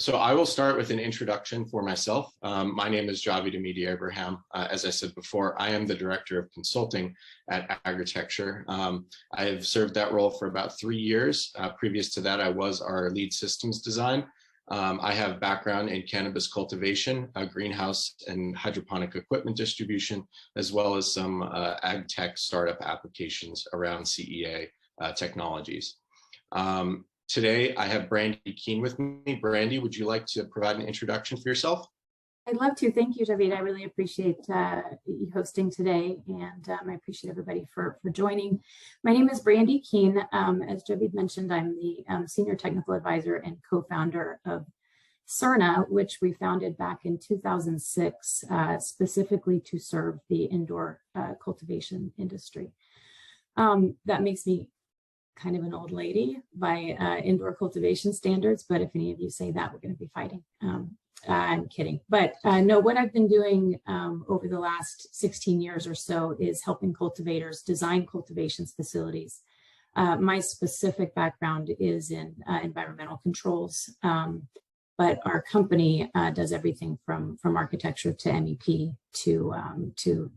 So I will start with an introduction for myself. My name is Javi Demidi Abraham. As I said before, I am the Director of Consulting at Agritecture. I have served that role for about 3 years. Previous to that, I was our lead systems design. I have background in cannabis cultivation, greenhouse and hydroponic equipment distribution, as well as some ag tech startup applications around CEA technologies. Today, I have Brandy Keene with me. Brandy, would you like to provide an introduction for yourself? I'd love to. Thank you, Javid. I really appreciate you hosting today, and I appreciate everybody for joining. My name is Brandy Keene. As Javid mentioned, I'm the Senior Technical Advisor and co-founder of Surna, which we founded back in 2006, specifically to serve the indoor cultivation industry. That makes me kind of an old lady by indoor cultivation standards, but if any of you say that, we're going to be fighting. I'm kidding. But no, what I've been doing over the last 16 years or so is helping cultivators design cultivation facilities. My specific background is in environmental controls, but our company does everything from architecture to MEP to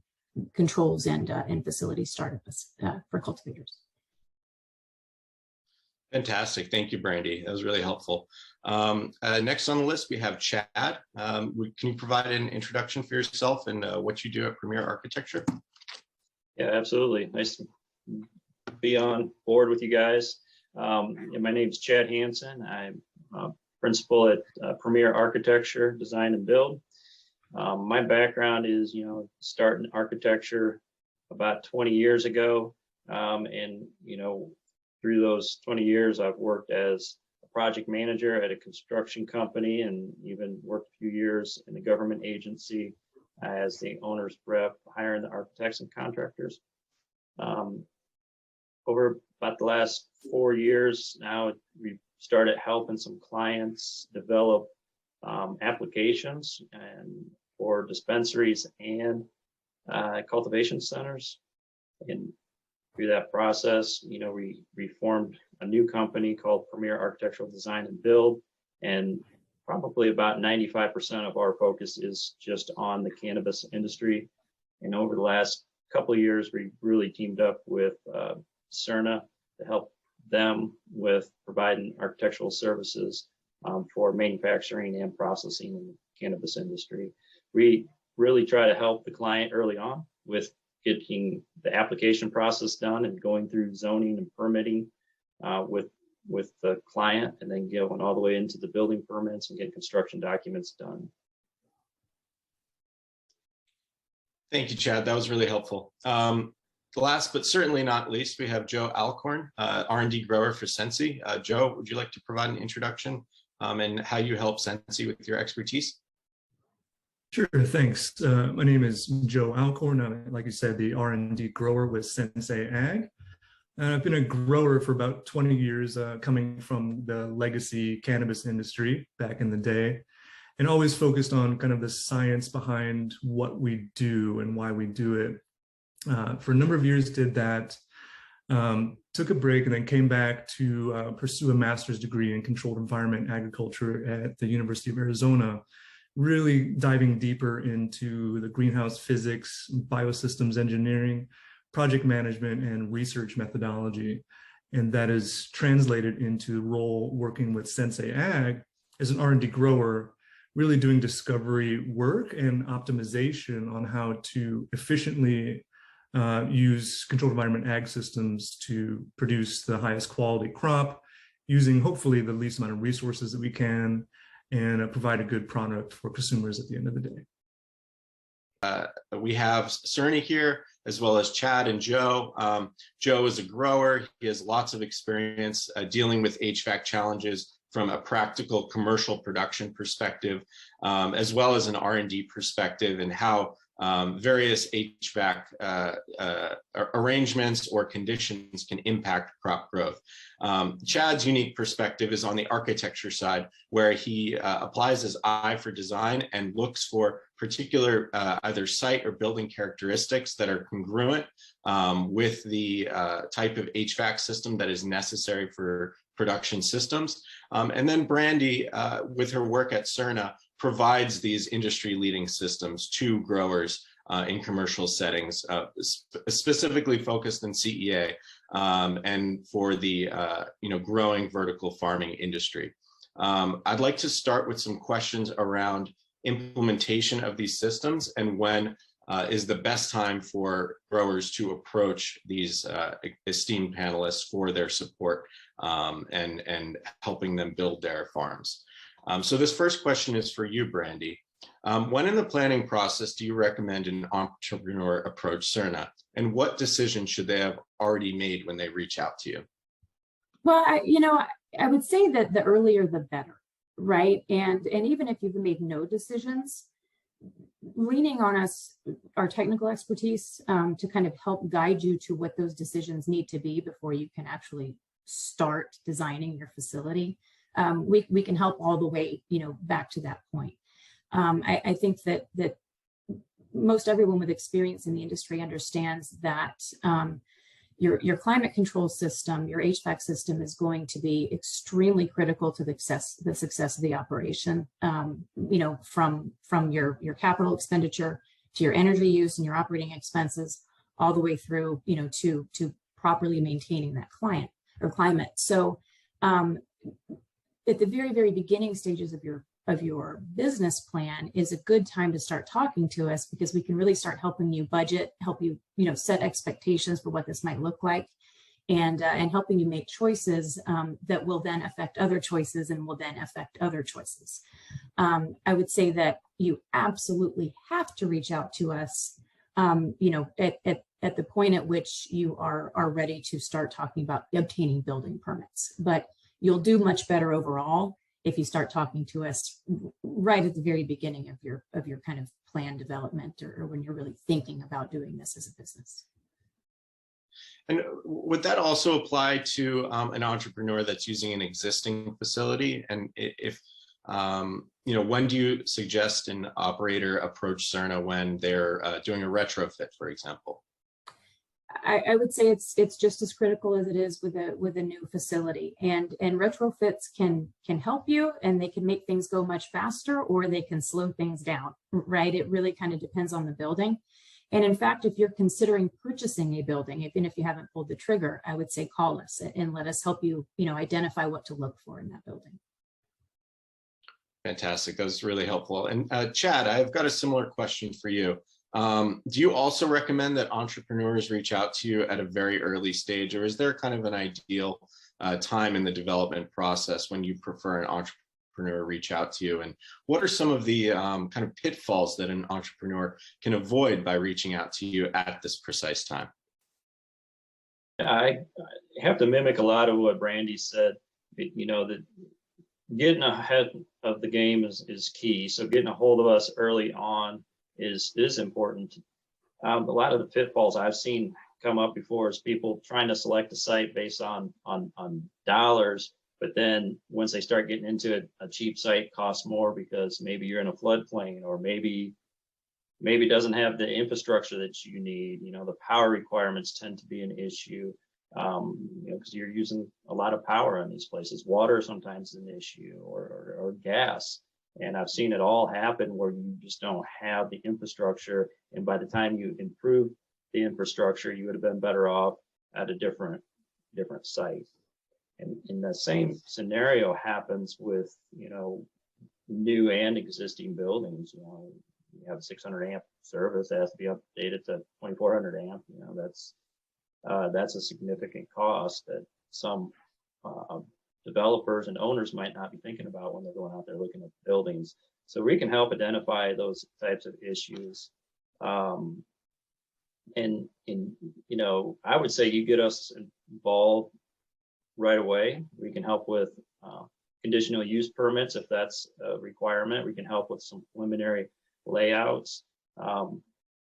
controls and facility startups for cultivators. Fantastic. Thank you, Brandy. That was really helpful. Next on the list, we have Chad. Can you provide an introduction for yourself and what you do at Premier Architecture? Yeah, absolutely. Nice to be on board with you guys. My name is Chad Hansen. I'm a principal at Premier Architecture, Design and Build. My background is, starting architecture about 20 years ago. Through those 20 years, I've worked as a project manager at a construction company and even worked a few years in a government agency as the owner's rep, hiring the architects and contractors. Over about the last 4 years now, we've started helping some clients develop applications for dispensaries and cultivation centers. And through that process, we formed a new company called Premier Architectural Design and Build, and probably about 95% of our focus is just on the cannabis industry. And over the last couple of years, we really teamed up with Surna to help them with providing architectural services for manufacturing and processing in the cannabis industry. We really try to help the client early on with getting the application process done and going through zoning and permitting with the client, and then going all the way into the building permits and getting construction documents done. Thank you, Chad. That was really helpful. Last but certainly not least, we have Joe Alcorn, R&D grower for Sensi. Joe, would you like to provide an introduction and how you help Sensi with your expertise? Sure, thanks. My name is Joe Alcorn. I'm, like you said, the R&D grower with Sensei Ag. I've been a grower for about 20 years, coming from the legacy cannabis industry back in the day, and always focused on kind of the science behind what we do and why we do it. For a number of years did that, took a break, and then came back to pursue a master's degree in controlled environment agriculture at the University of Arizona, really diving deeper into the greenhouse physics, biosystems engineering, project management, and research methodology. And that is translated into the role working with Sensei Ag as an R&D grower, really doing discovery work and optimization on how to efficiently use controlled environment ag systems to produce the highest quality crop, using hopefully the least amount of resources that we can, and provide a good product for consumers at the end of the day. We have Surna here, as well as Chad and Joe. Joe is a grower. He has lots of experience dealing with HVAC challenges from a practical commercial production perspective, as well as an R&D perspective, and how various HVAC arrangements or conditions can impact crop growth. Chad's unique perspective is on the architecture side, where he applies his eye for design and looks for particular either site or building characteristics that are congruent with the type of HVAC system that is necessary for production systems. And then Brandy, with her work at Surna, provides these industry-leading systems to growers in commercial settings, specifically focused in CEA and for the growing vertical farming industry. I'd like to start with some questions around implementation of these systems and when is the best time for growers to approach these esteemed panelists for their support and helping them build their farms. So this first question is for you, Brandy. When in the planning process do you recommend an entrepreneur approach Surna, and what decisions should they have already made when they reach out to you? Well, I would say that the earlier the better, right? And even if you've made no decisions, leaning on us, our technical expertise, to kind of help guide you to what those decisions need to be before you can actually start designing your facility. We can help all the way, back to that point. I think that most everyone with experience in the industry understands that your climate control system, your HVAC system is going to be extremely critical to the success of the operation. From your capital expenditure to your energy use and your operating expenses, all the way through, to properly maintaining that climate. So at the very, very beginning stages of your business plan is a good time to start talking to us, because we can really start helping you budget, help you, set expectations for what this might look like, and helping you make choices that will then affect other choices and will then affect other choices. I would say that you absolutely have to reach out to us, at the point at which you are ready to start talking about obtaining building permits. But you'll do much better overall if you start talking to us right at the very beginning of your kind of plan development, or when you're really thinking about doing this as a business. And would that also apply to an entrepreneur that's using an existing facility? And if, when do you suggest an operator approach Surna when they're doing a retrofit, for example? I would say it's just as critical as it is with a new facility, and retrofits can help you, and they can make things go much faster, or they can slow things down, right? It really kind of depends on the building. And in fact, if you're considering purchasing a building, even if you haven't pulled the trigger, I would say call us and let us help you, identify what to look for in that building. Fantastic. That was really helpful. And Chad, I've got a similar question for you. Do you also recommend that entrepreneurs reach out to you at a very early stage, or is there kind of an ideal time in the development process when you prefer an entrepreneur reach out to you? And what are some of the kind of pitfalls that an entrepreneur can avoid by reaching out to you at this precise time? I have to mimic a lot of what Brandy said. That getting ahead of the game is key. So getting a hold of us early on is important. A lot of the pitfalls I've seen come up before is people trying to select a site based on dollars, but then once they start getting into it, a cheap site costs more because maybe you're in a floodplain, or maybe it doesn't have the infrastructure that you need. The power requirements tend to be an issue, because you're using a lot of power in these places. Water sometimes is an issue, or gas. And I've seen it all happen where you just don't have the infrastructure. And by the time you improve the infrastructure, you would have been better off at a different site. And in the same scenario happens with, new and existing buildings. You have a 600 amp service that has to be updated to 2400 amp. That's a significant cost that some developers and owners might not be thinking about when they're going out there looking at buildings. So we can help identify those types of issues. And I would say you get us involved right away. We can help with conditional use permits if that's a requirement. We can help with some preliminary layouts.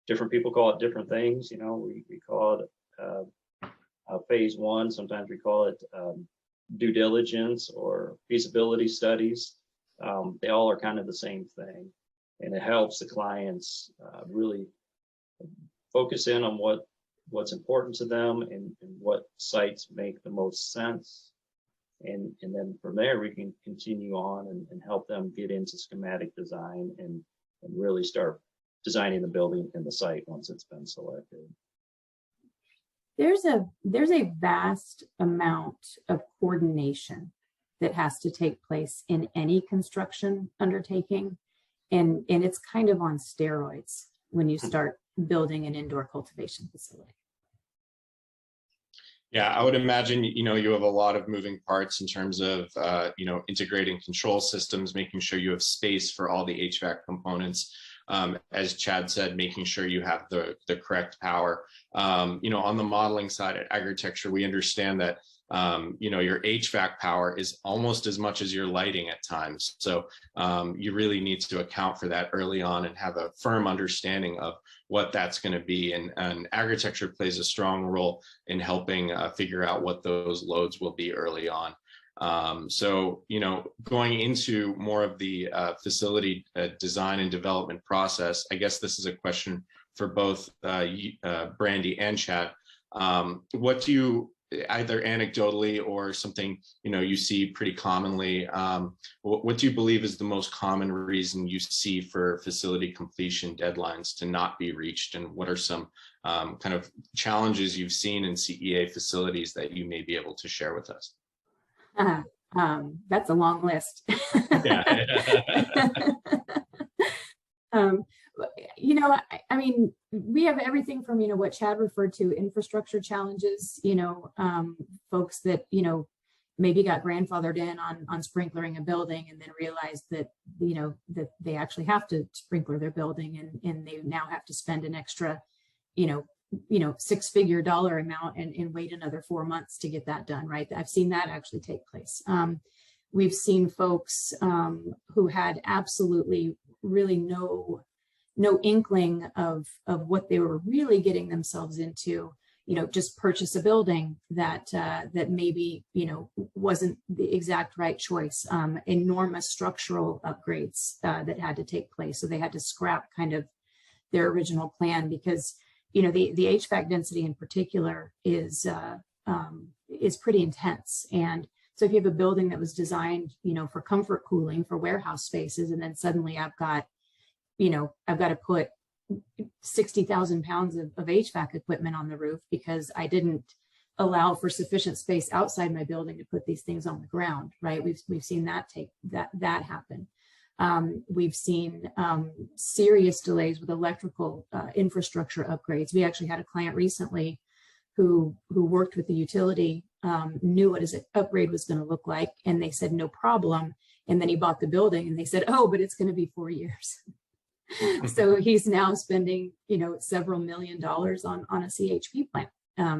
Different people call it different things. We call it phase one. Sometimes we call it due diligence or feasibility studies. They all are kind of the same thing, and it helps the clients really focus in on what's important to them and what sites make the most sense And then from there, we can continue on and help them get into schematic design and really start designing the building and the site once it's been selected. There's a vast amount of coordination that has to take place in any construction undertaking. And it's kind of on steroids when you start building an indoor cultivation facility. Yeah, I would imagine, you have a lot of moving parts in terms of, integrating control systems, making sure you have space for all the HVAC components. As Chad said, making sure you have the correct power. On the modeling side at Agritecture, we understand that, your HVAC power is almost as much as your lighting at times. So you really need to account for that early on and have a firm understanding of what that's going to be. And Agritecture plays a strong role in helping figure out what those loads will be early on. So, going into more of the facility design and development process, I guess this is a question for both Brandy and Chad. What do you, either anecdotally or something, you see pretty commonly, what do you believe is the most common reason you see for facility completion deadlines to not be reached? And what are some kind of challenges you've seen in CEA facilities that you may be able to share with us? That's a long list. I mean, we have everything from, what Chad referred to, infrastructure challenges, folks that, maybe got grandfathered in on sprinkling a building and then realized that, that they actually have to sprinkler their building and they now have to spend an extra, six-figure dollar amount and wait another 4 months to get that done, right? I've seen that actually take place. We've seen folks who had absolutely really no inkling of what they were really getting themselves into, just purchase a building that maybe, wasn't the exact right choice, enormous structural upgrades that had to take place. So they had to scrap kind of their original plan because, the HVAC density in particular is pretty intense. And so if you have a building that was designed, for comfort cooling for warehouse spaces, and then suddenly I've got to put 60,000 pounds of HVAC equipment on the roof because I didn't allow for sufficient space outside my building to put these things on the ground, right? We've seen that happen. We've seen serious delays with electrical infrastructure upgrades. We actually had a client recently who worked with the utility, knew what his upgrade was going to look like, and they said no problem. And then he bought the building, and they said, oh, but it's going to be 4 years. So he's now spending, several $1 million on a CHP plant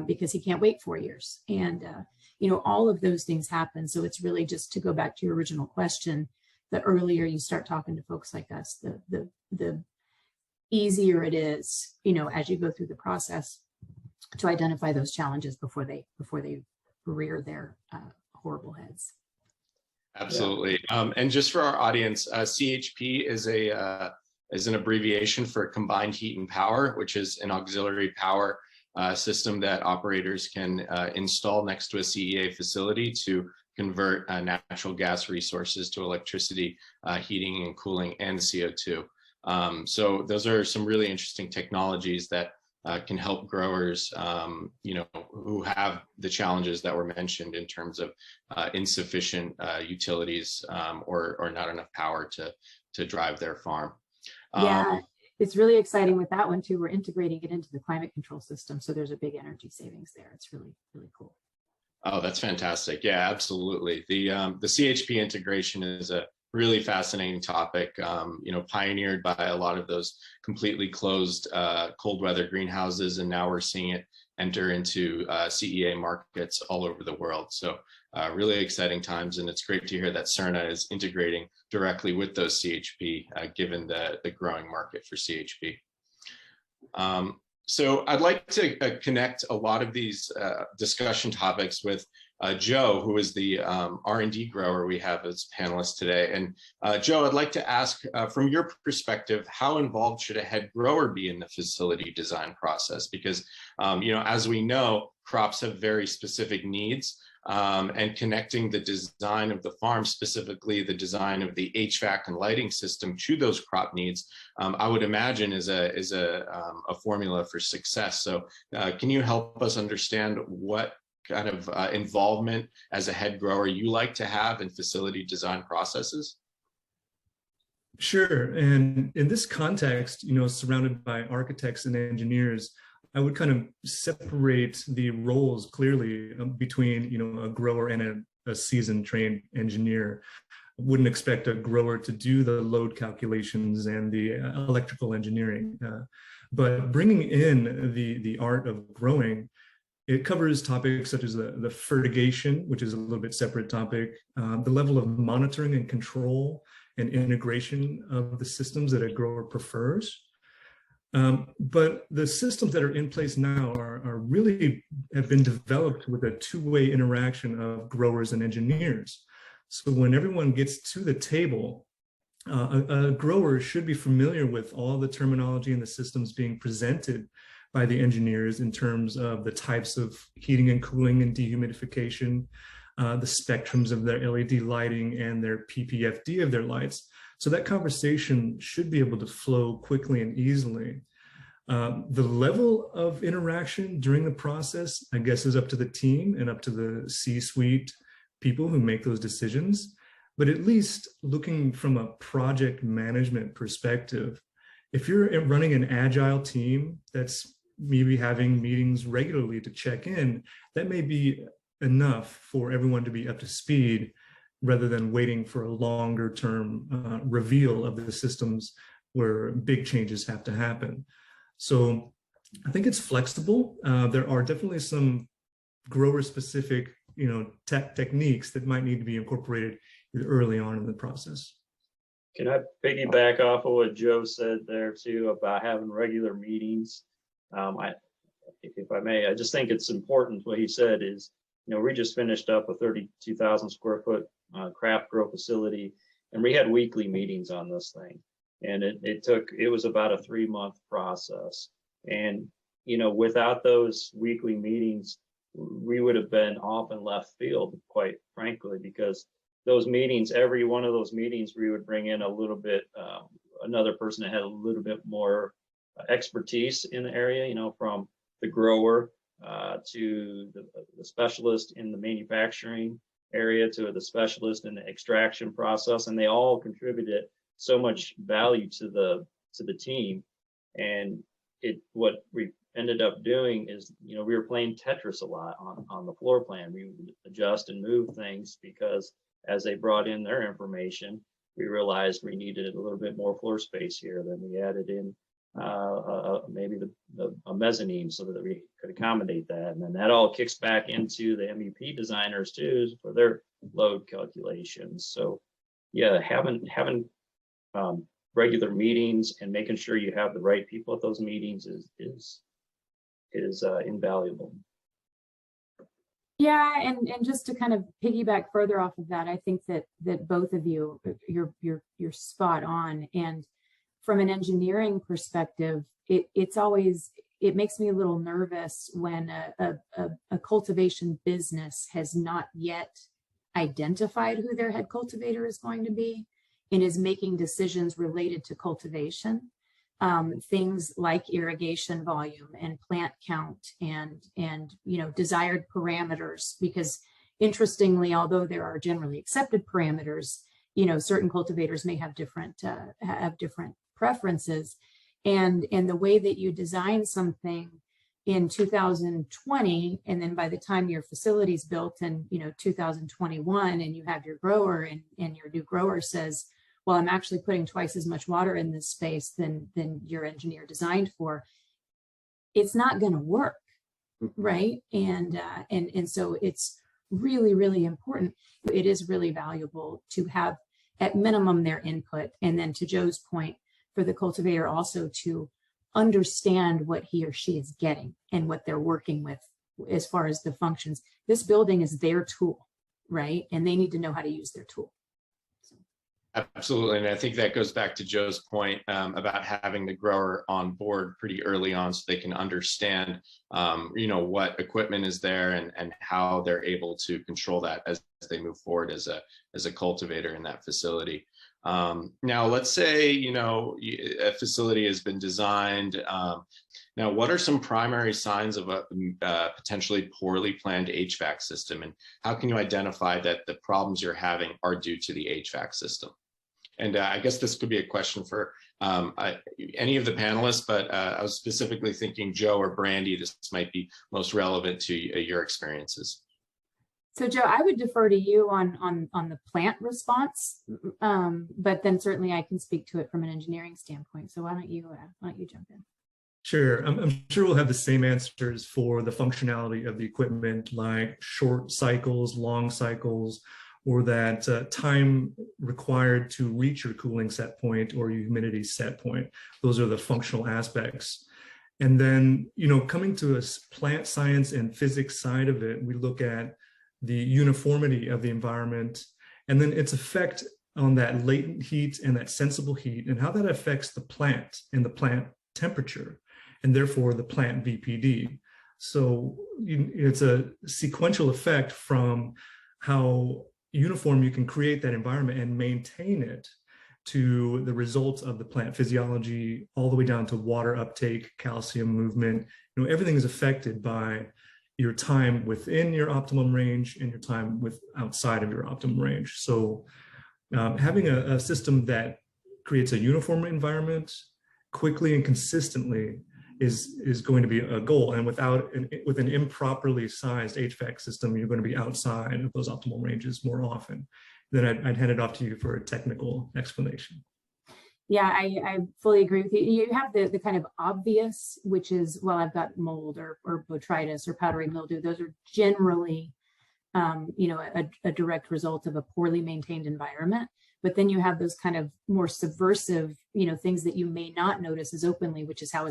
because he can't wait 4 years. And all of those things happen. So it's really just to go back to your original question. The earlier you start talking to folks like us, the easier it is, as you go through the process to identify those challenges before they rear their horrible heads. Absolutely. And just for our audience, CHP is an abbreviation for combined heat and power, which is an auxiliary power system that operators can install next to a CEA facility to convert natural gas resources to electricity, heating and cooling, and CO2. So those are some really interesting technologies that can help growers, who have the challenges that were mentioned in terms of insufficient utilities or not enough power to drive their farm. Yeah, it's really exciting with that one too. We're integrating it into the climate control system, so there's a big energy savings there. It's really, really cool. Oh, that's fantastic. Yeah, absolutely. The CHP integration is a really fascinating topic, pioneered by a lot of those completely closed cold weather greenhouses. And now we're seeing it enter into CEA markets all over the world. So really exciting times. And it's great to hear that Surna is integrating directly with those CHP, given the growing market for CHP. So I'd like to connect a lot of these discussion topics with Joe, who is the R&D grower we have as panelists today. And Joe, I'd like to ask, from your perspective, how involved should a head grower be in the facility design process? Because, as we know, crops have very specific needs. and connecting the design of the farm, specifically the design of the HVAC and lighting system, to those crop needs, I would imagine is a formula for success. So can you help us understand what kind of involvement as a head grower you like to have in facility design processes? Sure. And in this context, surrounded by architects and engineers, I would kind of separate the roles clearly between, a grower and a seasoned trained engineer. I wouldn't expect a grower to do the load calculations and the electrical engineering, but bringing in the art of growing, it covers topics such as the fertigation, which is a little bit separate topic, the level of monitoring and control and integration of the systems that a grower prefers. But the systems that are in place now are really have been developed with a two-way interaction of growers and engineers. So when everyone gets to the table, a grower should be familiar with all the terminology and the systems being presented by the engineers in terms of the types of heating and cooling and dehumidification, the spectrums of their LED lighting and their PPFD of their lights. So that conversation should be able to flow quickly and easily. The level of interaction during the process, I guess, is up to the team and up to the C-suite people who make those decisions. But at least looking from a project management perspective, if you're running an agile team that's maybe having meetings regularly to check in, that may be enough for everyone to be up to speed rather than waiting for a longer term reveal of the systems where big changes have to happen. So I think it's flexible. There are definitely some grower specific, techniques that might need to be incorporated early on in the process. Can I piggyback off of what Joe said there too about having regular meetings? If I may, I just think it's important. What he said is, we just finished up a 32,000 square foot craft grow facility, and we had weekly meetings on this thing. And it was about a 3-month process. And, without those weekly meetings, we would have been off in left field, quite frankly, because those meetings, every one of those meetings, we would bring in a little bit, another person that had a little bit more expertise in the area, from the grower to the specialist in the manufacturing area to the specialist in the extraction process, and they all contributed so much value to the team. And what we ended up doing is, we were playing Tetris a lot on the floor plan. We would adjust and move things because as they brought in their information, we realized we needed a little bit more floor space here. Then we added in maybe a mezzanine so that we could accommodate that. And then that all kicks back into the MEP designers too for their load calculations. So yeah, having regular meetings and making sure you have the right people at those meetings is invaluable. Yeah, and just to kind of piggyback further off of that, I think that both of you, you're spot on. And from an engineering perspective, it makes me a little nervous when a cultivation business has not yet identified who their head cultivator is going to be and is making decisions related to cultivation. Things like irrigation volume and plant count and desired parameters, because interestingly, although there are generally accepted parameters, certain cultivators may have different preferences, and the way that you design something in 2020, and then by the time your facility's built in 2021, and you have your grower and your new grower says, well, I'm actually putting twice as much water in this space than your engineer designed for, it's not going to work, right? And so it's really, really important. It is really valuable to have at minimum their input, and then to Joe's point, for the cultivator also to understand what he or she is getting and what they're working with as far as the functions. This building is their tool, right? And they need to know how to use their tool. Absolutely, and I think that goes back to Joe's point about having the grower on board pretty early on, so they can understand, what equipment is there and how they're able to control that as they move forward as a cultivator in that facility. Now, let's say a facility has been designed. Now, what are some primary signs of a potentially poorly planned HVAC system, and how can you identify that the problems you're having are due to the HVAC system? And I guess this could be a question for any of the panelists, but I was specifically thinking Joe or Brandy, this might be most relevant to your experiences. So Joe, I would defer to you on the plant response, but then certainly I can speak to it from an engineering standpoint. So why don't you jump in? Sure, I'm sure we'll have the same answers for the functionality of the equipment, like short cycles, long cycles, or that time required to reach your cooling set point or your humidity set point. Those are the functional aspects. And then, coming to a plant science and physics side of it, we look at the uniformity of the environment, and then its effect on that latent heat and that sensible heat, and how that affects the plant and the plant temperature, and therefore the plant VPD. So it's a sequential effect from how uniform you can create that environment and maintain it, to the results of the plant physiology, all the way down to water uptake, calcium movement. Everything is affected by your time within your optimum range and your time outside of your optimum range. So having a system that creates a uniform environment quickly and consistently is going to be a goal. And with an improperly sized HVAC system, you're going to be outside of those optimal ranges more often. Then I'd hand it off to you for a technical explanation. Yeah, I fully agree with you. You have the kind of obvious, which is, well, I've got mold or botrytis or powdery mildew. Those are generally, a direct result of a poorly maintained environment. But then you have those kind of more subversive, things that you may not notice as openly, which is how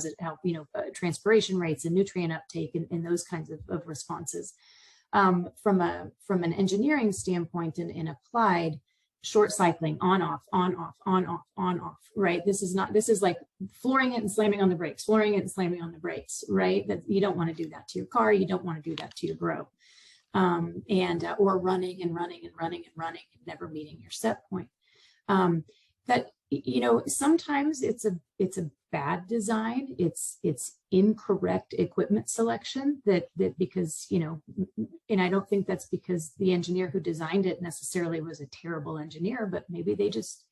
transpiration rates and nutrient uptake and those kinds of responses. From an engineering standpoint and applied, short cycling, on off, right? This is like flooring it and slamming on the brakes, right? That you don't want to do that to your car. You don't want to do that to your grow. Or running and never meeting your set point. Sometimes it's a bad design. It's incorrect equipment selection that because, and I don't think that's because the engineer who designed it necessarily was a terrible engineer, but maybe they just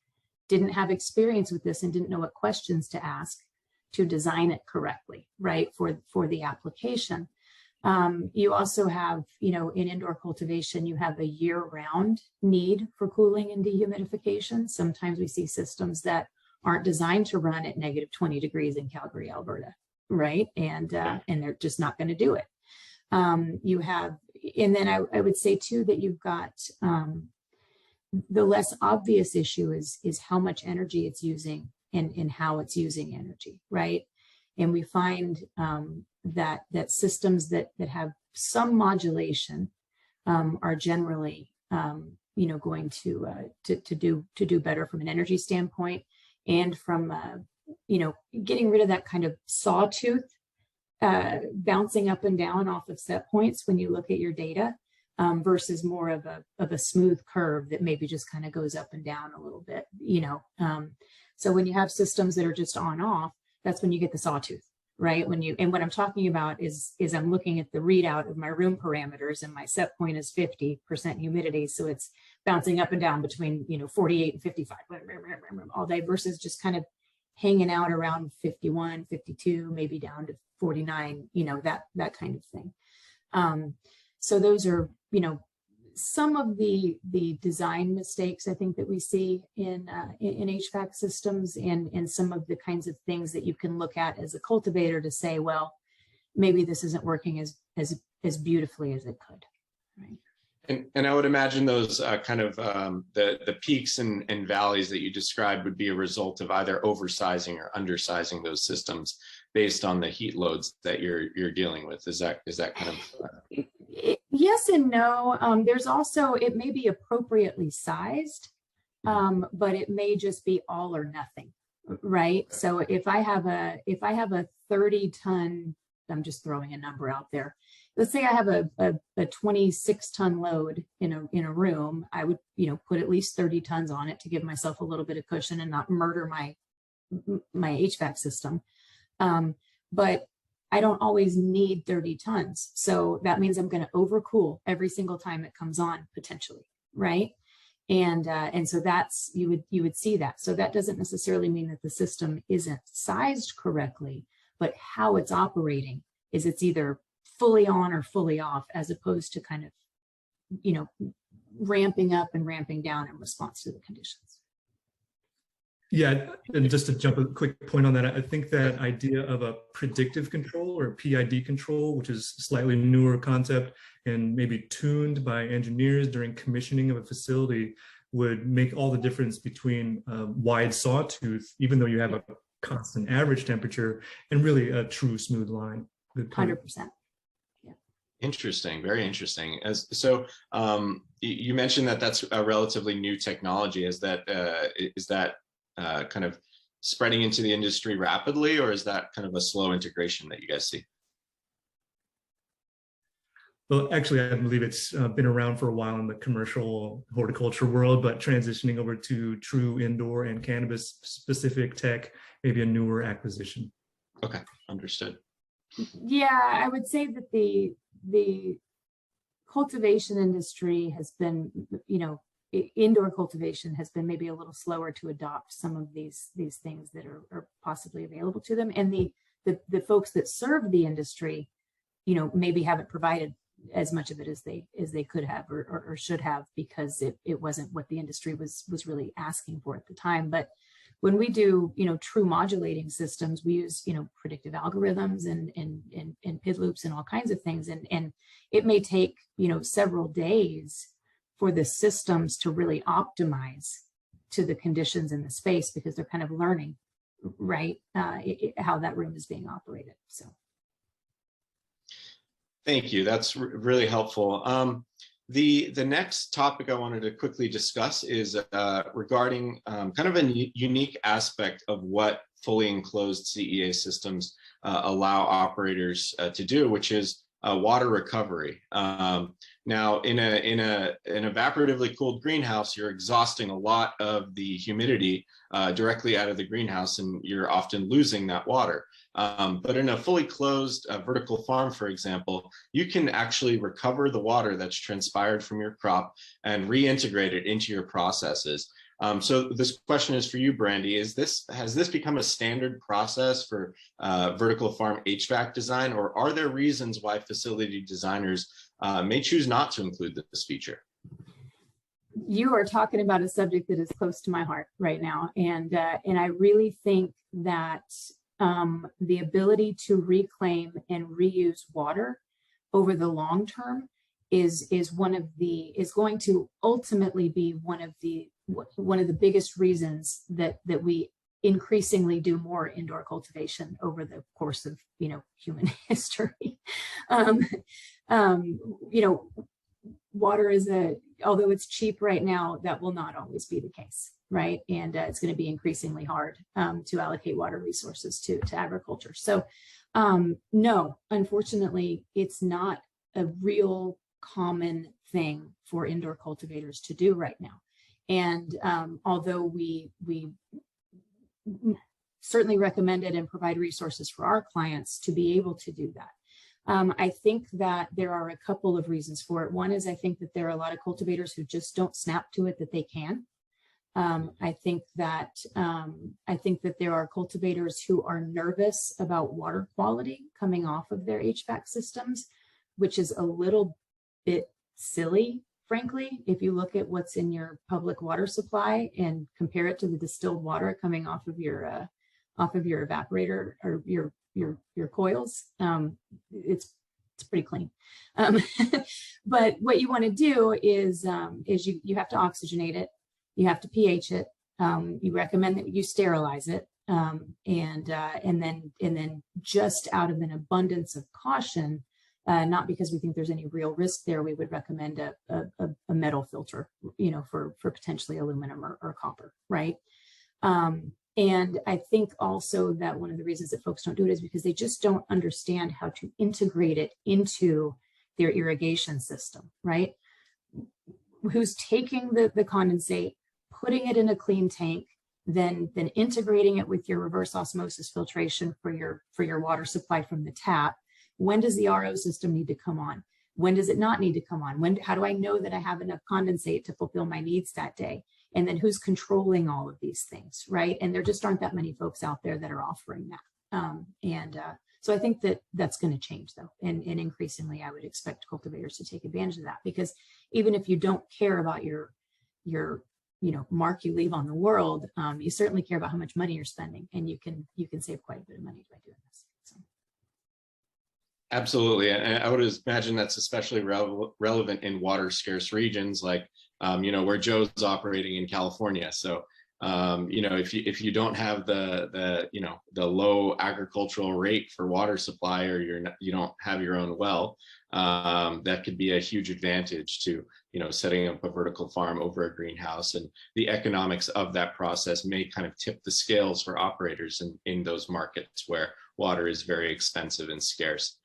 didn't have experience with this and didn't know what questions to ask to design it correctly, right, for the application. You also have, in indoor cultivation, you have a year-round need for cooling and dehumidification. Sometimes we see systems that aren't designed to run at negative 20 degrees in Calgary, Alberta, right? And they're just not going to do it. You have, and then I would say too that you've got the less obvious issue is how much energy it's using and how it's using energy, right? And we find that systems that have some modulation are generally going to do better from an energy standpoint, and from getting rid of that kind of sawtooth bouncing up and down off of set points when you look at your data, versus more of a smooth curve that maybe just kind of goes up and down a little bit. So when you have systems that are just on off, that's when you get the sawtooth, right? And what I'm talking about is I'm looking at the readout of my room parameters, and my set point is 50% humidity. So it's bouncing up and down between, 48 and 55 all day, versus just kind of hanging out around 51, 52, maybe down to 49, that kind of thing. So those are, some of the design mistakes I think that we see in HVAC systems, and some of the kinds of things that you can look at as a cultivator to say, well, maybe this isn't working as beautifully as it could, right? And I would imagine those kind of the peaks and valleys that you described would be a result of either oversizing or undersizing those systems based on the heat loads that you're dealing with. Is that kind of? Yes and no. There's also, it may be appropriately sized, but it may just be all or nothing, right? So if I have a 30-ton, I'm just throwing a number out there. Let's say I have a 26-ton load in a room, I would, put at least 30 tons on it to give myself a little bit of cushion and not murder my HVAC system. But I don't always need 30 tons. So that means I'm going to overcool every single time it comes on potentially, right? And so that's, you would see that. So that doesn't necessarily mean that the system isn't sized correctly, but how it's operating is it's either fully on or fully off, as opposed to kind of, ramping up and ramping down in response to the conditions. Yeah, and just to jump a quick point on that, I think that idea of a predictive control or PID control, which is a slightly newer concept and maybe tuned by engineers during commissioning of a facility, would make all the difference between a wide sawtooth, even though you have a constant average temperature, and really a true smooth line. 100%. Interesting, very interesting. You mentioned that that's a relatively new technology. Is that kind of spreading into the industry rapidly, or is that kind of a slow integration that you guys see? Well, actually, I believe it's been around for a while in the commercial horticulture world, but transitioning over to true indoor and cannabis specific tech, maybe a newer acquisition. Okay, understood. Yeah, I would say that the cultivation industry has been, indoor cultivation has been maybe a little slower to adopt some of these things that are possibly available to them. And the folks that serve the industry, maybe haven't provided as much of it as they could have or should have, because it wasn't what the industry was really asking for at the time. But when we do, true modulating systems, we use, predictive algorithms and PID loops and all kinds of things. And it may take, several days for the systems to really optimize to the conditions in the space, because they're kind of learning, right, how that room is being operated. So. Thank you. That's really helpful. The next topic I wanted to quickly discuss is regarding kind of a unique aspect of what fully enclosed CEA systems allow operators to do, which is water recovery. Now, in an evaporatively cooled greenhouse, you're exhausting a lot of the humidity directly out of the greenhouse, and you're often losing that water. But in a fully closed vertical farm, for example, you can actually recover the water that's transpired from your crop and reintegrate it into your processes. So this question is for you, Brandy. Has this become a standard process for vertical farm HVAC design, or are there reasons why facility designers may choose not to include this feature? You are talking about a subject that is close to my heart right now, and I really think that the ability to reclaim and reuse water over the long term is going to ultimately be one of the biggest reasons that we increasingly do more indoor cultivation over the course of human history. Water is although it's cheap right now, that will not always be the case, right? And it's going to be increasingly hard to allocate water resources to agriculture. So no, unfortunately, it's not a real common thing for indoor cultivators to do right now. And although we certainly recommend it and provide resources for our clients to be able to do that, I think that there are a couple of reasons for it. One is I think that there are a lot of cultivators who just don't snap to it that they can. I think that there are cultivators who are nervous about water quality coming off of their HVAC systems, which is a little bit silly, frankly, if you look at what's in your public water supply and compare it to the distilled water coming off of your evaporator or your coils. It's pretty clean. But what you want to do is you have to oxygenate it, you have to pH it. You recommend that you sterilize it, and then just out of an abundance of caution, not because we think there's any real risk there. We would recommend a metal filter, for potentially aluminum or copper, right? And I think also that one of the reasons that folks don't do it is because they just don't understand how to integrate it into their irrigation system, right? Who's taking the condensate, putting it in a clean tank, then integrating it with your reverse osmosis filtration for your water supply from the tap. When does the RO system need to come on? When does it not need to come on? How do I know that I have enough condensate to fulfill my needs that day? And then who's controlling all of these things, right? And there just aren't that many folks out there that are offering that. So I think that that's going to change, though. And increasingly, I would expect cultivators to take advantage of that, because even if you don't care about your mark you leave on the world, you certainly care about how much money you're spending, and you can save quite a bit of money by doing this. So. Absolutely, and I would imagine that's especially relevant in water scarce regions like where Joe's operating in California. So if you don't have the low agricultural rate for water supply, or you don't have your own well, that could be a huge advantage to setting up a vertical farm over a greenhouse. And the economics of that process may kind of tip the scales for operators in those markets where water is very expensive and scarce.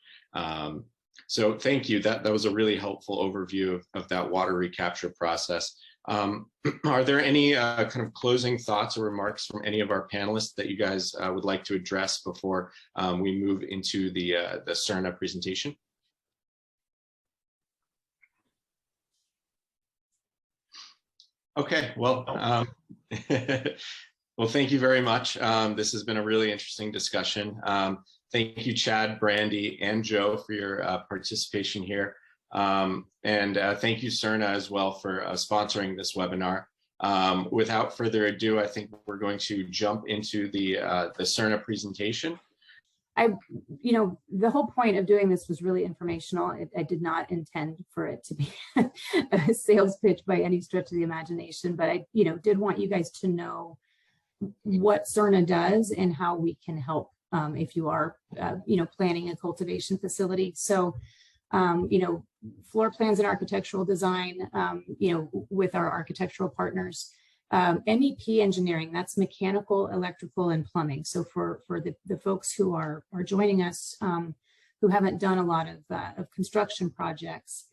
So thank you. That was a really helpful overview of that water recapture process. Are there any kind of closing thoughts or remarks from any of our panelists that you guys would like to address before we move into the Surna presentation? Okay, well, well, thank you very much. This has been a really interesting discussion. Thank you, Chad, Brandy, and Joe for your participation here. And thank you, Surna, as well, for sponsoring this webinar. Without further ado, I think we're going to jump into the Surna presentation. The whole point of doing this was really informational. I did not intend for it to be a sales pitch by any stretch of the imagination, but I, did want you guys to know what Surna does and how we can help if you are, planning a cultivation facility. So, floor plans and architectural design, with our architectural partners. MEP engineering, that's mechanical, electrical, and plumbing. So for the folks who are joining us, who haven't done a lot of construction projects,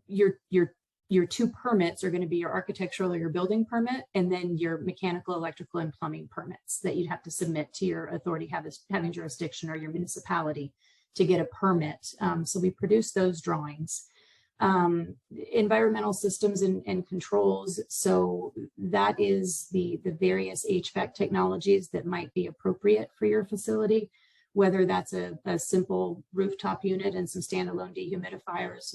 your two permits are going to be your architectural or your building permit, and then your mechanical, electrical, and plumbing permits that you'd have to submit to your authority having jurisdiction or your municipality to get a permit. So we produce those drawings. Environmental systems and controls. So that is the various HVAC technologies that might be appropriate for your facility, whether that's a simple rooftop unit and some standalone dehumidifiers,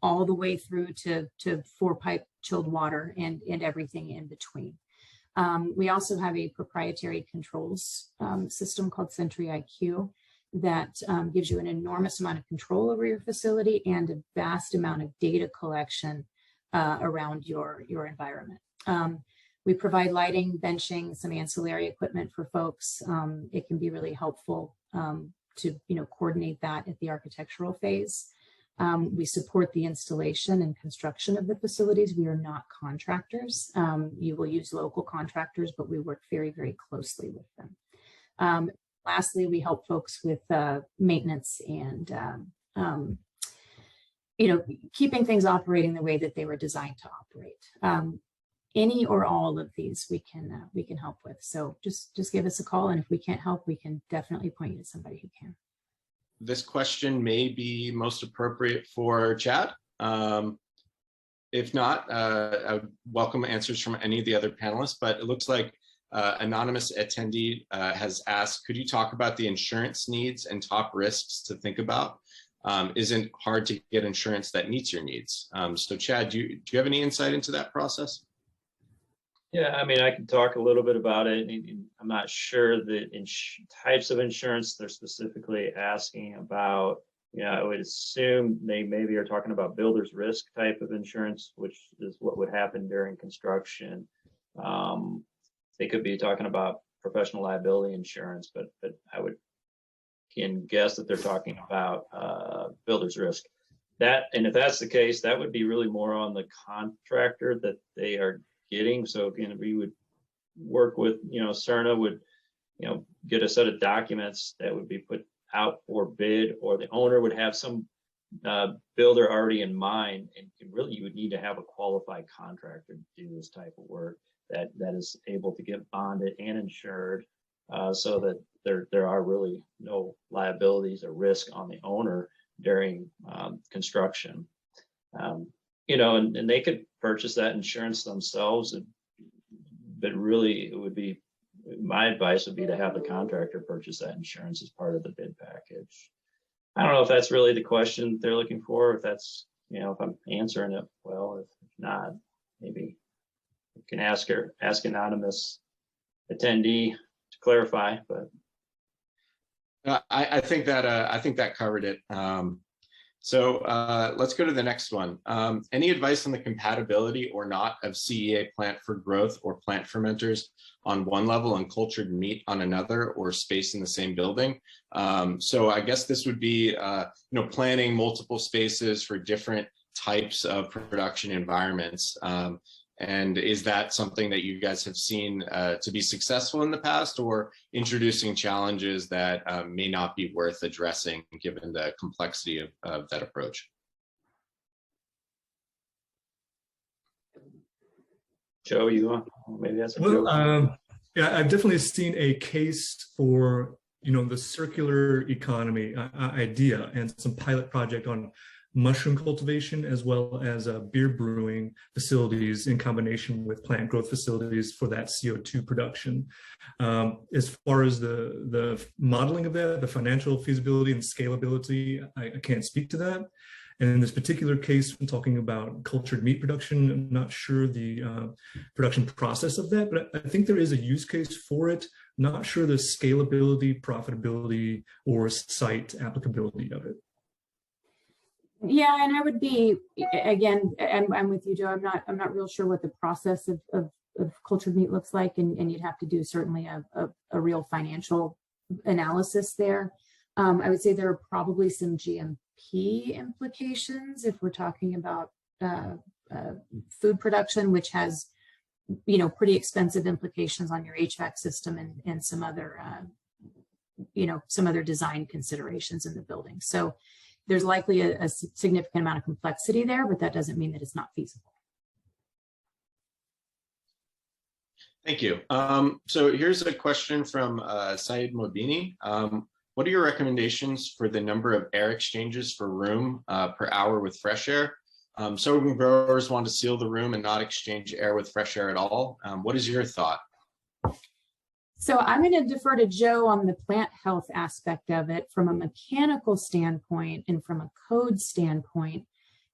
all the way through to 4-pipe chilled water and everything in between. We also have a proprietary controls system called Sentry IQ that gives you an enormous amount of control over your facility and a vast amount of data collection around your environment. We provide lighting, benching, some ancillary equipment for folks. It can be really helpful to coordinate that at the architectural phase. We support the installation and construction of the facilities. We are not contractors. You will use local contractors, but we work very, very closely with them. Lastly, we help folks with maintenance and keeping things operating the way that they were designed to operate. Any or all of these we can help with. So just give us a call, and if we can't help, we can definitely point you to somebody who can. This question may be most appropriate for Chad. If not, I would welcome answers from any of the other panelists, but it looks like anonymous attendee has asked, could you talk about the insurance needs and top risks to think about? Isn't hard to get insurance that meets your needs. So Chad, do you have any insight into that process? Yeah, I mean, I can talk a little bit about it. I'm not sure the types of insurance they're specifically asking about. I would assume they maybe are talking about builder's risk type of insurance, which is what would happen during construction. They could be talking about professional liability insurance, but I would can guess that they're talking about builder's risk. And if that's the case, that would be really more on the contractor that they are getting. So again, we would work with, Surna would, get a set of documents that would be put out for bid, or the owner would have some builder already in mind, and really you would need to have a qualified contractor to do this type of work that is able to get bonded and insured, so that there are really no liabilities or risk on the owner during construction. And they could purchase that insurance themselves, but really it would be, my advice would be to have the contractor purchase that insurance as part of the bid package. I don't know if that's really the question they're looking for, if that's, if I'm answering it well. If not, maybe you can ask anonymous attendee to clarify, but I think that covered it. So let's go to the next one. Any advice on the compatibility or not of CEA plant for growth or plant fermenters on one level and cultured meat on another, or space in the same building? So I guess this would be, planning multiple spaces for different types of production environments. And is that something that you guys have seen to be successful in the past, or introducing challenges that may not be worth addressing given the complexity of that approach? Joe, maybe that's a well. Yeah, I've definitely seen a case for the circular economy idea, and some pilot project on mushroom cultivation, as well as beer brewing facilities in combination with plant growth facilities for that CO2 production. As far as the modeling of that, the financial feasibility and scalability, I can't speak to that. And in this particular case, when talking about cultured meat production, I'm not sure the production process of that, but I think there is a use case for it. Not sure the scalability, profitability, or site applicability of it. Yeah, and I would be, again, I'm with you, Joe. I'm not real sure what the process of cultured meat looks like, and you'd have to do certainly a real financial analysis there. I would say there are probably some GMP implications if we're talking about food production, which has, pretty expensive implications on your HVAC system and some other, some other design considerations in the building. So there's likely a significant amount of complexity there, but that doesn't mean that it's not feasible. Thank you. So here's a question from Saeed Modini. What are your recommendations for the number of air exchanges for room per hour with fresh air? Some growers want to seal the room and not exchange air with fresh air at all. What is your thought? So I'm going to defer to Joe on the plant health aspect of it. From a mechanical standpoint and from a code standpoint,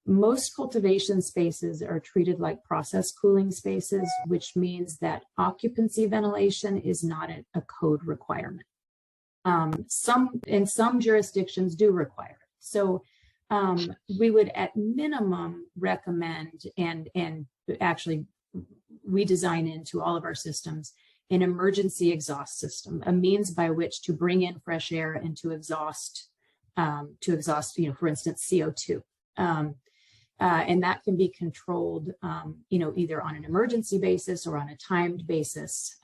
most cultivation spaces are treated like process cooling spaces, which means that occupancy ventilation is not a code requirement. Some jurisdictions do require it. So we would at minimum recommend, and actually we design into all of our systems, an emergency exhaust system, a means by which to bring in fresh air and to exhaust, for instance, CO2. And that can be controlled, either on an emergency basis or on a timed basis.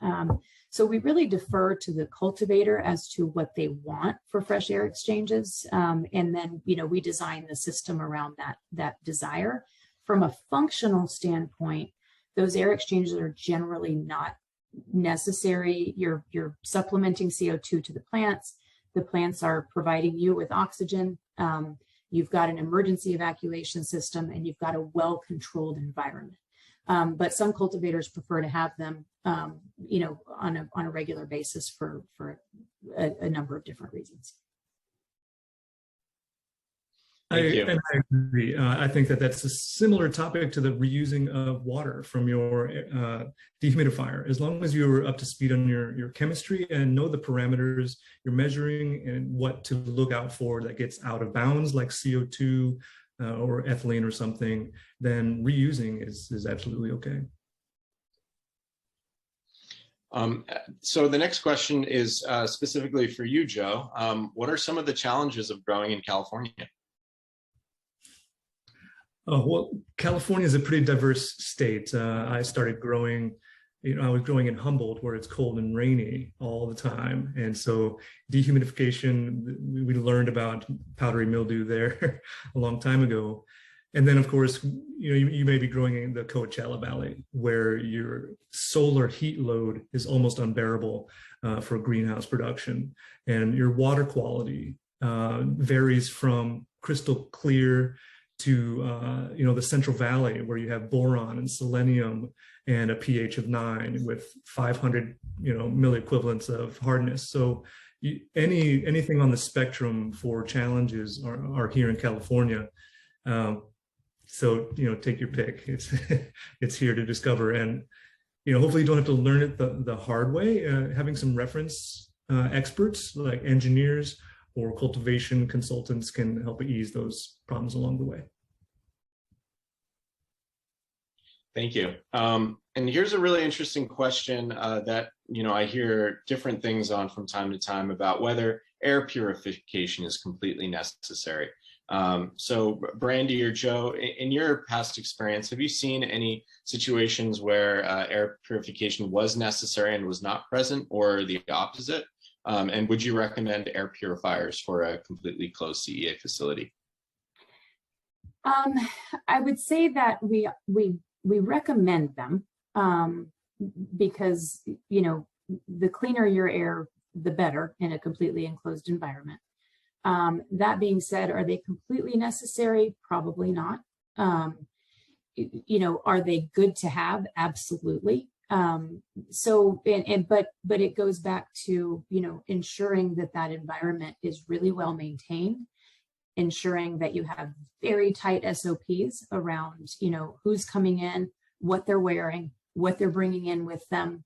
So we really defer to the cultivator as to what they want for fresh air exchanges. And then, we design the system around that desire. From a functional standpoint, those air exchanges are generally not necessary. You're supplementing CO2 to the plants. The plants are providing you with oxygen. You've got an emergency evacuation system, and you've got a well-controlled environment. But some cultivators prefer to have them, on a regular basis for a number of different reasons. I agree. I think that's a similar topic to the reusing of water from your dehumidifier. As long as you're up to speed on your chemistry and know the parameters you're measuring and what to look out for that gets out of bounds, like CO2 or ethylene or something, then reusing is absolutely okay. So the next question is specifically for you, Joe. What are some of the challenges of growing in California? Well, California is a pretty diverse state. I started growing, I was growing in Humboldt where it's cold and rainy all the time. And so dehumidification, we learned about powdery mildew there a long time ago. And then of course, you may be growing in the Coachella Valley where your solar heat load is almost unbearable for greenhouse production. And your water quality varies from crystal clear to the Central Valley where you have boron and selenium and a pH of 9 with 500 milliequivalents of hardness. So anything on the spectrum for challenges are here in California. So take your pick. It's here to discover, and hopefully you don't have to learn it the hard way. Having some reference experts like engineers or cultivation consultants can help ease those problems along the way. Thank you. And here's a really interesting question that I hear different things on from time to time about whether air purification is completely necessary. So Brandy or Joe, in your past experience, have you seen any situations where air purification was necessary and was not present, or the opposite? And would you recommend air purifiers for a completely closed CEA facility? I would say that we recommend them because, the cleaner your air, the better in a completely enclosed environment. That being said, are they completely necessary? Probably not. Are they good to have? Absolutely. But it goes back to, ensuring that environment is really well maintained, ensuring that you have very tight SOPs around, who's coming in, what they're wearing, what they're bringing in with them.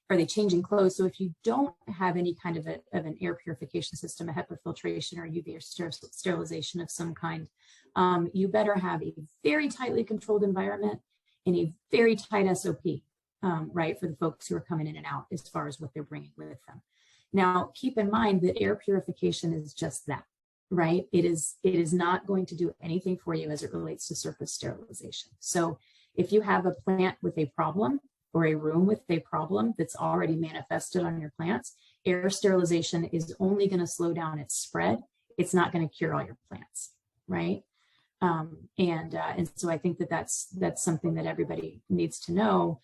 Are they changing clothes? So if you don't have any kind of an air purification system, a HEPA filtration or UV or sterilization of some kind, you better have a very tightly controlled environment and a very tight SOP, right, for the folks who are coming in and out as far as what they're bringing with them. Now, keep in mind that air purification is just that, right? It is not going to do anything for you as it relates to surface sterilization. So if you have a plant with a problem or a room with a problem that's already manifested on your plants, air sterilization is only going to slow down its spread. It's not going to cure all your plants, right? And so I think that's something that everybody needs to know.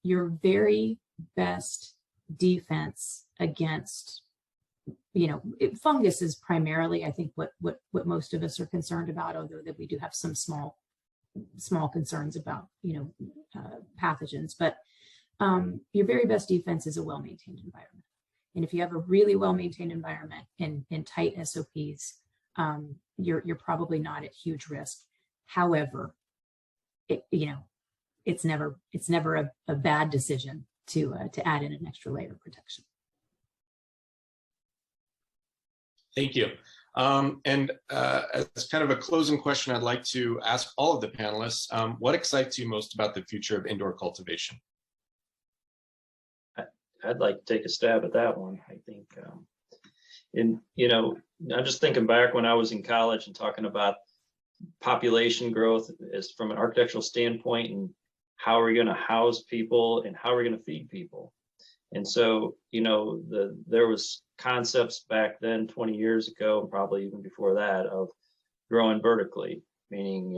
Your very best defense against, fungus is primarily, I think, what most of us are concerned about, although that we do have some small concerns about, pathogens. But your very best defense is a well-maintained environment. And if you have a really well-maintained environment and tight SOPs, you're probably not at huge risk. However, it's never a bad decision to add in an extra layer of protection. Thank you. And as kind of a closing question, I'd like to ask all of the panelists, what excites you most about the future of indoor cultivation? I'd like to take a stab at that one. I think, I'm just thinking back when I was in college and talking about population growth as from an architectural standpoint and how are we going to house people and how are we going to feed people. And so, there was concepts back then 20 years ago, and probably even before that, of growing vertically, meaning,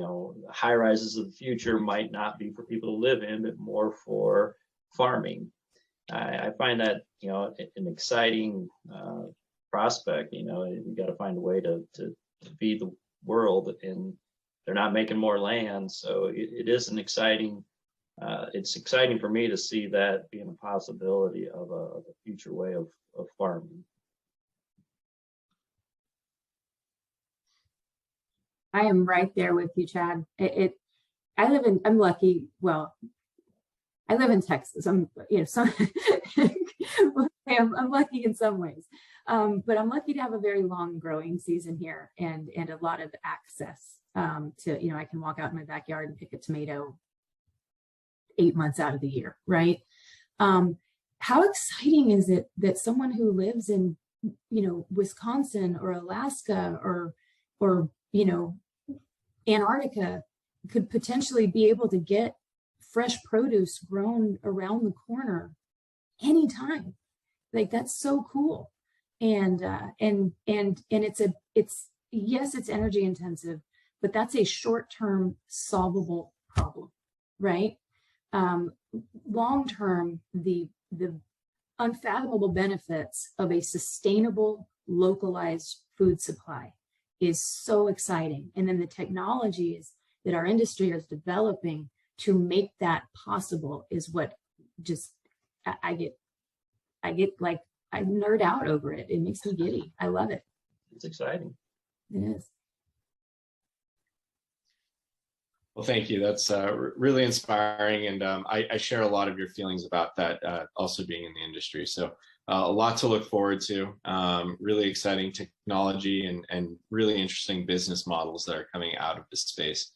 high rises of the future might not be for people to live in, but more for farming. I find that, an exciting prospect. You got to find a way to feed the world, and they're not making more land. So it is an exciting, it's exciting for me to see that being a possibility of a future way of farming. I am right there with you, Chad. I'm lucky. Well, I live in Texas. I'm lucky in some ways, but I'm lucky to have a very long growing season here and a lot of access to, I can walk out in my backyard and pick a tomato 8 months out of the year, right? How exciting is it that someone who lives in, Wisconsin or Alaska or Antarctica could potentially be able to get fresh produce grown around the corner anytime. Like, that's so cool. And it's yes, it's energy intensive, but that's a short-term solvable problem, right? Long-term, the unfathomable benefits of a sustainable, localized food supply is so exciting. And then the technologies that our industry is developing to make that possible is what just, I nerd out over it. It makes me giddy. I love it. It's exciting. It is. Well, thank you. That's really inspiring. And I share a lot of your feelings about that, also being in the industry. So a lot to look forward to, really exciting technology and really interesting business models that are coming out of this space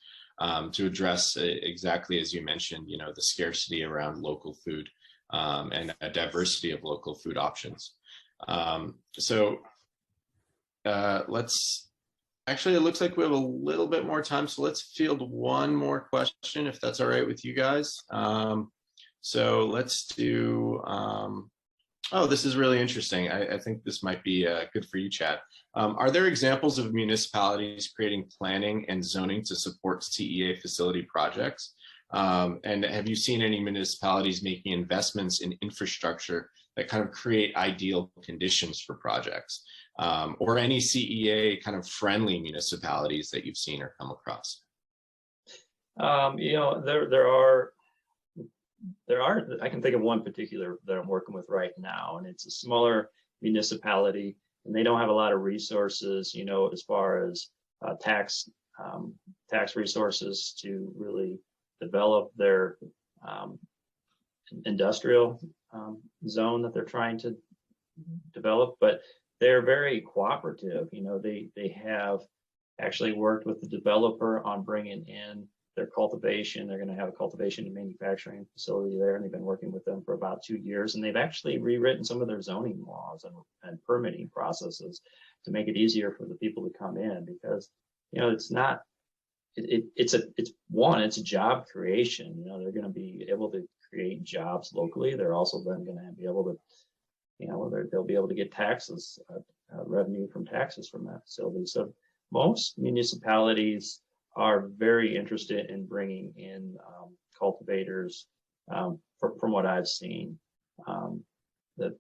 to address exactly as you mentioned, the scarcity around local food and a diversity of local food options. Actually, it looks like we have a little bit more time, so let's field one more question, if that's all right with you guys. So let's do, oh, this is really interesting. I think this might be good for you, Chad. Are there examples of municipalities creating planning and zoning to support CEA facility projects? And have you seen any municipalities making investments in infrastructure that kind of create ideal conditions for projects? Or any CEA kind of friendly municipalities that you've seen or come across? There are, I can think of one particular that I'm working with right now, and it's a smaller municipality, and they don't have a lot of resources, as far as tax resources to really develop their industrial zone that they're trying to develop, but they're very cooperative. They have actually worked with the developer on bringing in their cultivation. They're going to have a cultivation and manufacturing facility there, and they've been working with them for about 2 years. And they've actually rewritten some of their zoning laws and permitting processes to make it easier for the people to come in, because it's not. It's a job creation. They're going to be able to create jobs locally. They're also then going to be able to, they'll be able to get taxes, revenue from taxes from that facility. So most municipalities are very interested in bringing in cultivators, from what I've seen. That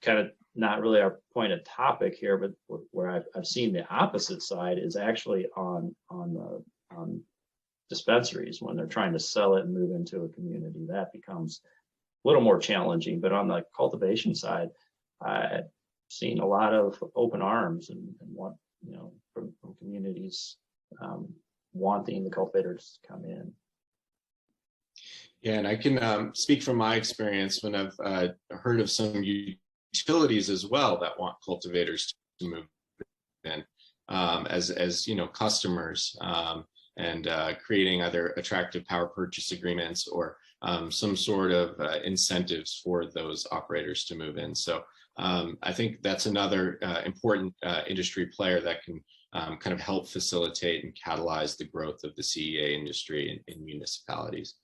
kind of not really our point of topic here, but where I've seen the opposite side is actually on dispensaries. When they're trying to sell it and move into a community, that becomes a little more challenging. But on the cultivation side, I've seen a lot of open arms and want, from communities wanting the cultivators to come in. Yeah, and I can speak from my experience when I've heard of some utilities as well that want cultivators to move in as customers, and creating either attractive power purchase agreements or some sort of incentives for those operators to move in. So I think that's another important industry player that can kind of help facilitate and catalyze the growth of the CEA industry in municipalities.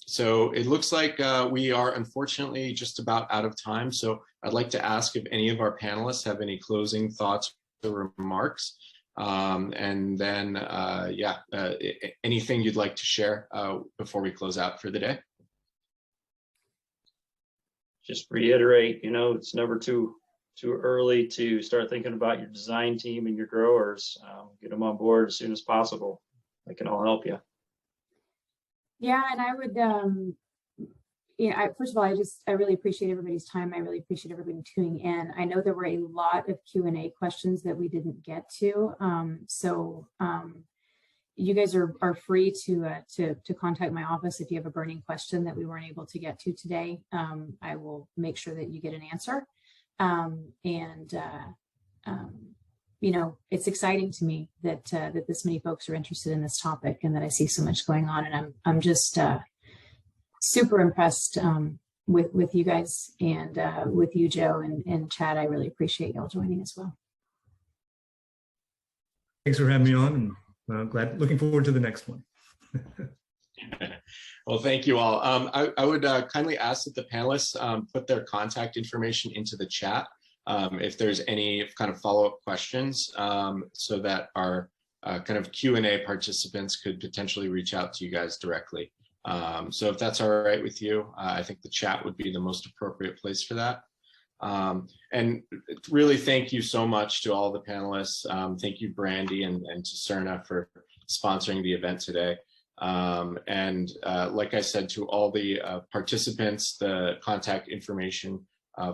So it looks like we are unfortunately just about out of time. So I'd like to ask if any of our panelists have any closing thoughts or remarks. And then, anything you'd like to share before we close out for the day? Just reiterate, it's never too early to start thinking about your design team and your growers. Get them on board as soon as possible. They can all help you. Yeah, and I would, first of all, I really appreciate everybody's time. I really appreciate everybody tuning in. I know there were a lot of Q&A questions that we didn't get to. You guys are free to contact my office if you have a burning question that we weren't able to get to today. I will make sure that you get an answer. It's exciting to me that this many folks are interested in this topic and that I see so much going on. And I'm just super impressed with you guys and with you, Joe, and Chad. I really appreciate y'all joining as well. Thanks for having me on, and looking forward to the next one. Well, thank you all. I would kindly ask that the panelists put their contact information into the chat if there's any kind of follow-up questions, so that our kind of Q&A participants could potentially reach out to you guys directly. So if that's all right with you, I think the chat would be the most appropriate place for that. And really thank you so much to all the panelists. Thank you, Brandy, and to Surna for sponsoring the event today. And like I said, to all the participants, the contact information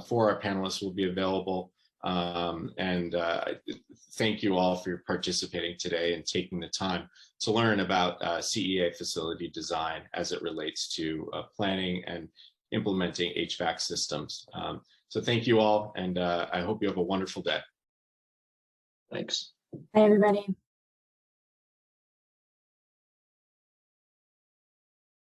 for our panelists will be available. And thank you all for participating today and taking the time to learn about CEA facility design as it relates to planning and implementing HVAC systems. So thank you all, and I hope you have a wonderful day. Thanks. Bye, everybody.